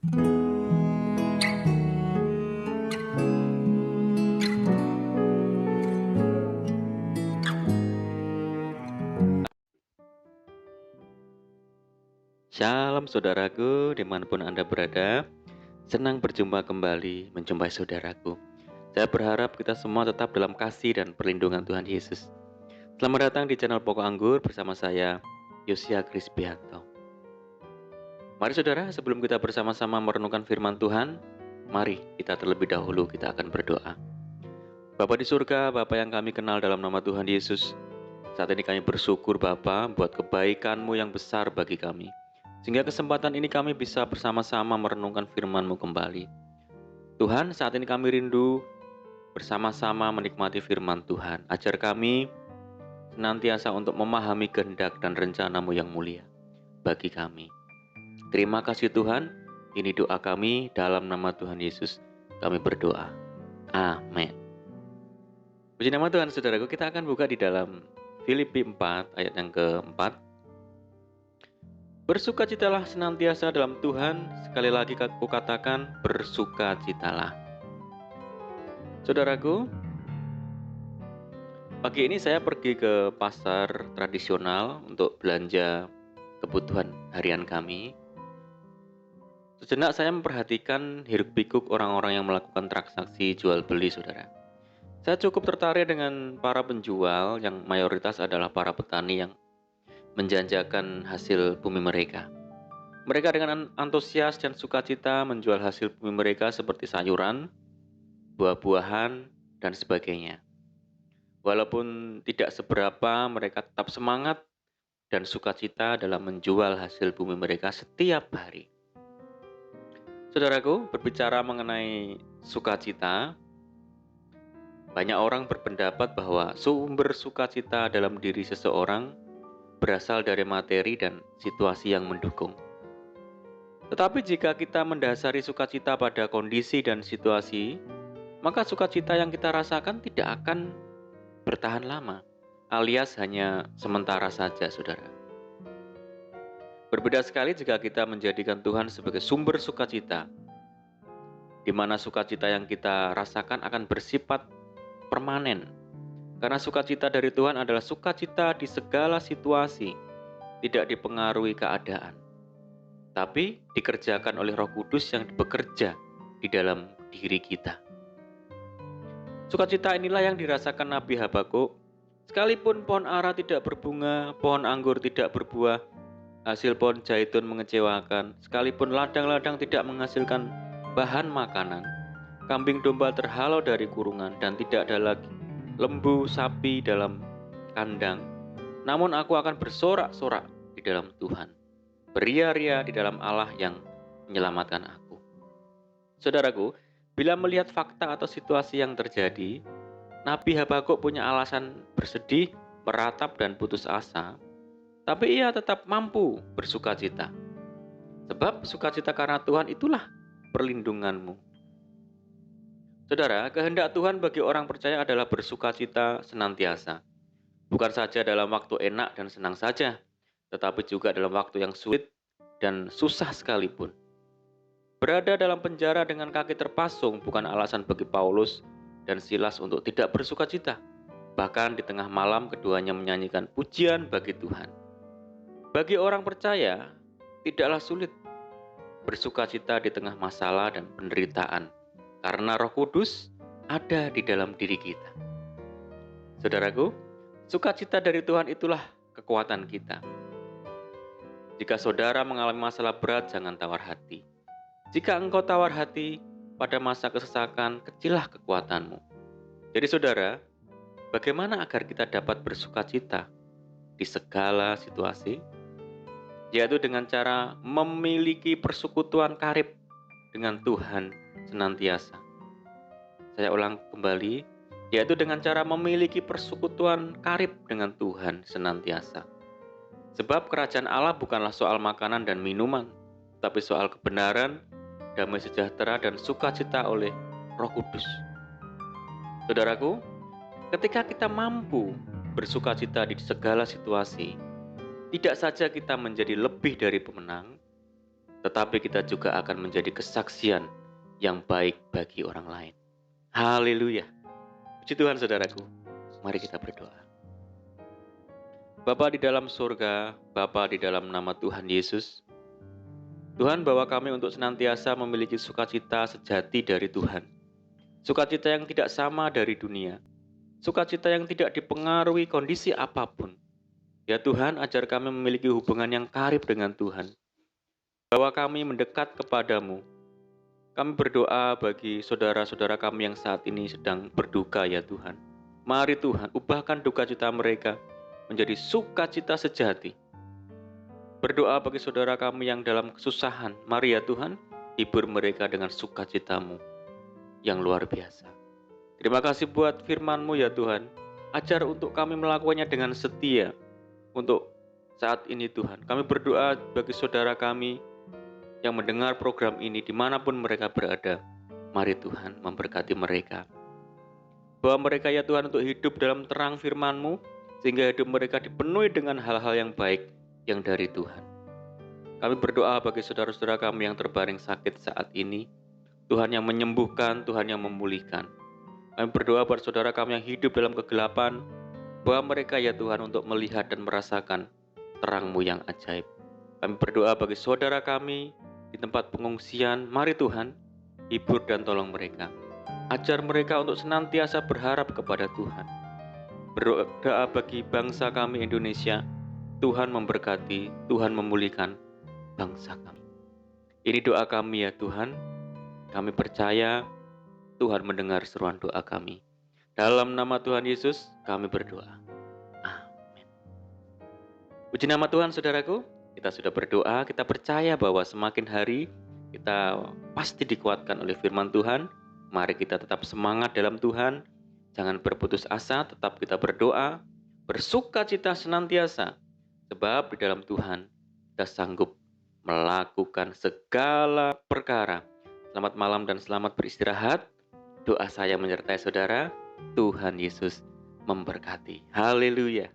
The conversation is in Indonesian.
Shalom saudaraku, dimanapun Anda berada. Senang berjumpa kembali, menjumpai saudaraku. Saya berharap kita semua tetap dalam kasih dan perlindungan Tuhan Yesus. Selamat datang di channel Pokok Anggur bersama saya, Yosia Krispianto. Mari saudara, sebelum kita bersama-sama merenungkan firman Tuhan, mari kita terlebih dahulu kita akan berdoa. Bapa di surga, Bapa yang kami kenal dalam nama Tuhan Yesus, saat ini kami bersyukur Bapa buat kebaikan-Mu yang besar bagi kami. Sehingga kesempatan ini kami bisa bersama-sama merenungkan firman-Mu kembali. Tuhan, saat ini kami rindu bersama-sama menikmati firman Tuhan. Ajar kami senantiasa untuk memahami kehendak dan rencana-Mu yang mulia bagi kami. Terima kasih Tuhan, ini doa kami dalam nama Tuhan Yesus. Kami berdoa. Amin. Puji nama Tuhan, saudaraku, kita akan buka di dalam Filipi 4 ayat yang keempat. Bersukacitalah senantiasa dalam Tuhan, sekali lagi aku katakan bersukacitalah. Saudaraku, pagi ini saya pergi ke pasar tradisional untuk belanja kebutuhan harian kami. Sejenak saya memperhatikan hiruk-pikuk orang-orang yang melakukan transaksi jual beli, saudara. Saya cukup tertarik dengan para penjual yang mayoritas adalah para petani yang menjanjakan hasil bumi mereka. Mereka dengan antusias dan sukacita menjual hasil bumi mereka seperti sayuran, buah-buahan, dan sebagainya. Walaupun tidak seberapa, mereka tetap semangat dan sukacita dalam menjual hasil bumi mereka setiap hari. Saudaraku, berbicara mengenai sukacita, banyak orang berpendapat bahwa sumber sukacita dalam diri seseorang berasal dari materi dan situasi yang mendukung. Tetapi jika kita mendasari sukacita pada kondisi dan situasi, maka sukacita yang kita rasakan tidak akan bertahan lama, alias hanya sementara saja, saudara. Berbeda sekali jika kita menjadikan Tuhan sebagai sumber sukacita, di mana sukacita yang kita rasakan akan bersifat permanen. Karena sukacita dari Tuhan adalah sukacita di segala situasi, tidak dipengaruhi keadaan, tapi dikerjakan oleh Roh Kudus yang bekerja di dalam diri kita. Sukacita inilah yang dirasakan Nabi Habakuk. Sekalipun pohon ara tidak berbunga, pohon anggur tidak berbuah, hasil pohon zaitun mengecewakan, sekalipun ladang-ladang tidak menghasilkan bahan makanan, kambing domba terhalau dari kurungan, dan tidak ada lagi lembu sapi dalam kandang, namun aku akan bersorak-sorak di dalam Tuhan, beria-ria di dalam Allah yang menyelamatkan aku. Saudaraku, bila melihat fakta atau situasi yang terjadi, Nabi Habakuk punya alasan bersedih, meratap, dan putus asa, tapi ia tetap mampu bersukacita. Sebab sukacita karena Tuhan itulah perlindunganmu. Saudara, kehendak Tuhan bagi orang percaya adalah bersukacita senantiasa. Bukan saja dalam waktu enak dan senang saja, tetapi juga dalam waktu yang sulit dan susah sekalipun. Berada dalam penjara dengan kaki terpasung bukan alasan bagi Paulus dan Silas untuk tidak bersukacita. Bahkan di tengah malam keduanya menyanyikan pujian bagi Tuhan. Bagi orang percaya, tidaklah sulit bersukacita di tengah masalah dan penderitaan, karena Roh Kudus ada di dalam diri kita. Saudaraku, sukacita dari Tuhan itulah kekuatan kita. Jika saudara mengalami masalah berat, jangan tawar hati. Jika engkau tawar hati pada masa kesesakan, kecillah kekuatanmu. Jadi saudara, bagaimana agar kita dapat bersukacita di segala situasi? Yaitu dengan cara memiliki persekutuan karib dengan Tuhan senantiasa. Saya ulang kembali, yaitu dengan cara memiliki persekutuan karib dengan Tuhan senantiasa. Sebab kerajaan Allah bukanlah soal makanan dan minuman, tapi soal kebenaran, damai sejahtera, dan sukacita oleh Roh Kudus. Saudaraku, ketika kita mampu bersukacita di segala situasi, tidak saja kita menjadi lebih dari pemenang, tetapi kita juga akan menjadi kesaksian yang baik bagi orang lain. Haleluya. Puji Tuhan saudaraku. Mari kita berdoa. Bapa di dalam surga, Bapa di dalam nama Tuhan Yesus, Tuhan bawa kami untuk senantiasa memiliki sukacita sejati dari Tuhan. Sukacita yang tidak sama dari dunia. Sukacita yang tidak dipengaruhi kondisi apapun. Ya Tuhan, ajar kami memiliki hubungan yang karib dengan Tuhan. Bawa kami mendekat kepadamu. Kami berdoa bagi saudara-saudara kami yang saat ini sedang berduka ya Tuhan. Mari Tuhan, ubahkan duka cita mereka menjadi sukacita sejati. Berdoa bagi saudara kami yang dalam kesusahan. Mari ya Tuhan, hibur mereka dengan sukacitamu yang luar biasa. Terima kasih buat firman-Mu ya Tuhan. Ajar untuk kami melakukannya dengan setia. Untuk saat ini Tuhan, kami berdoa bagi saudara kami yang mendengar program ini dimanapun mereka berada. Mari Tuhan memberkati mereka. Bawa mereka ya Tuhan untuk hidup dalam terang firman-Mu, sehingga hidup mereka dipenuhi dengan hal-hal yang baik yang dari Tuhan. Kami berdoa bagi saudara-saudara kami yang terbaring sakit saat ini. Tuhan yang menyembuhkan, Tuhan yang memulihkan. Kami berdoa buat saudara kami yang hidup dalam kegelapan, bawa mereka ya Tuhan untuk melihat dan merasakan terang-Mu yang ajaib. Kami berdoa bagi saudara kami di tempat pengungsian. Mari Tuhan, hibur dan tolong mereka. Ajar mereka untuk senantiasa berharap kepada Tuhan. Berdoa bagi bangsa kami Indonesia. Tuhan memberkati, Tuhan memulihkan bangsa kami. Ini doa kami ya Tuhan. Kami percaya Tuhan mendengar seruan doa kami. Dalam nama Tuhan Yesus kami berdoa. Amin. Puji nama Tuhan saudaraku. Kita sudah berdoa, kita percaya bahwa semakin hari kita pasti dikuatkan oleh firman Tuhan. Mari kita tetap semangat dalam Tuhan. Jangan berputus asa, tetap kita berdoa. Bersukacita senantiasa. Sebab di dalam Tuhan kita sanggup melakukan segala perkara. Selamat malam dan selamat beristirahat. Doa saya menyertai saudara. Tuhan Yesus memberkati. Haleluya.